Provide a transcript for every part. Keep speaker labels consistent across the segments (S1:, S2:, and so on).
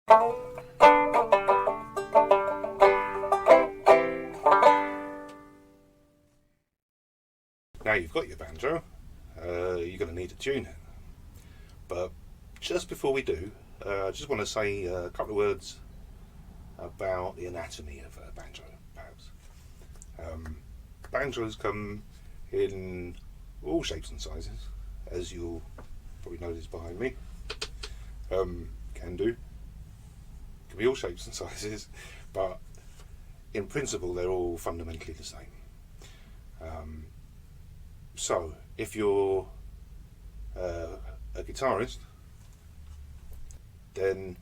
S1: Now you've got your banjo, you're going to need to tune it. But just before we do, I just want to say a couple of words about the anatomy of a banjo, perhaps. Banjos come in all shapes and sizes, as you'll probably notice behind me. Can be all shapes and sizes, but in principle they're all fundamentally the same. So if you're a guitarist, then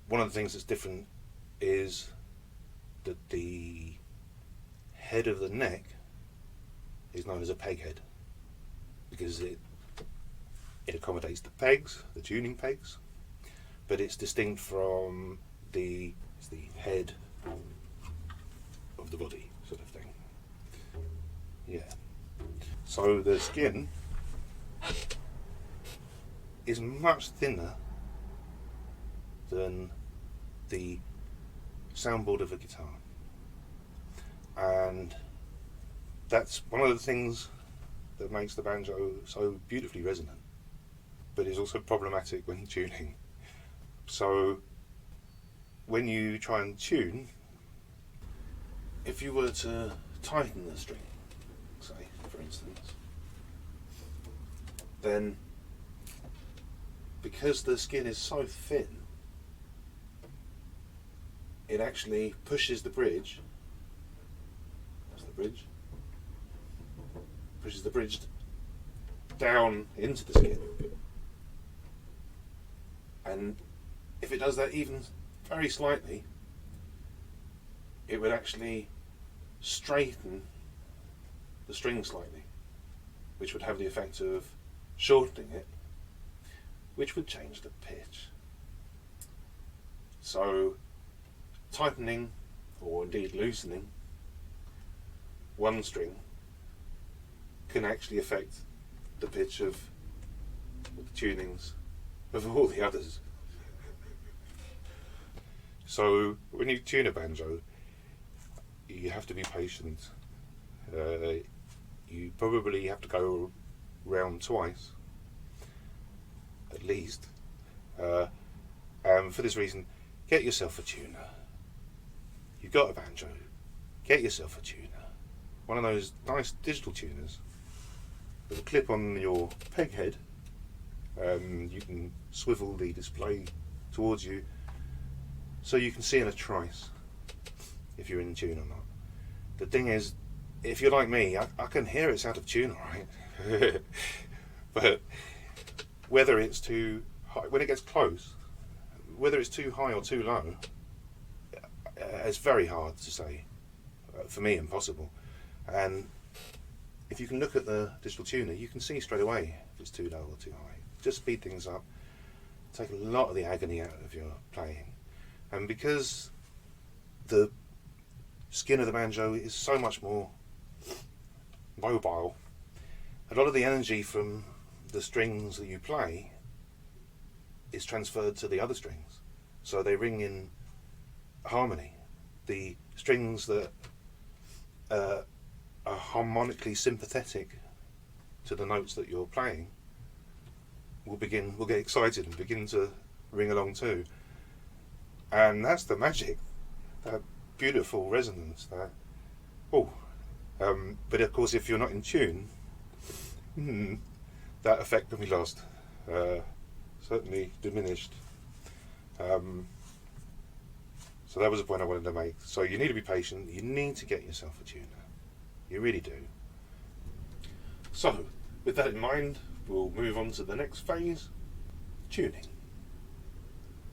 S1: one of the things that's different is that the head of the neck is known as a peg head, because it accommodates the pegs, the tuning pegs, but it's distinct from the head of the body, sort of thing. Yeah. So the skin is much thinner than the soundboard of a guitar, and that's one of the things that makes the banjo so beautifully resonant, but is also problematic when tuning. So when you try and tune, if you were to tighten the string, say, for instance, then because the skin is so thin, it actually pushes the bridge. That's the bridge. Pushes the bridge down into the skin. And if it does that even very slightly, it would actually straighten the string slightly, which would have the effect of shortening it, which would change the pitch. So tightening, or indeed loosening, one string can actually affect the pitch of the tunings of all the others. So when you tune a banjo, you have to be patient. You probably have to go round twice, at least. And for this reason, get yourself a tuner. You've got a banjo, get yourself a tuner. One of those nice digital tuners with a clip on your peg head. You can swivel the display towards you so you can see in a trice if you're in tune or not. The thing is, if you're like me, I can hear it's out of tune, alright? But whether it's too high, when it gets close, whether it's too high or too low, it's very hard to say. For me, impossible. And if you can look at the digital tuner, you can see straight away if it's too low or too high. Just speed things up, take a lot of the agony out of your playing. And because the skin of the banjo is so much more mobile, a lot of the energy from the strings that you play is transferred to the other strings, so they ring in harmony. The strings that are harmonically sympathetic to the notes that you're playing will get excited and begin to ring along too. And that's the magic, that beautiful resonance. But of course, if you're not in tune, that effect can be lost, certainly diminished. So that was the point I wanted to make. So you need to be patient, you need to get yourself a tuner. You really do. So, with that in mind, we'll move on to the next phase, tuning.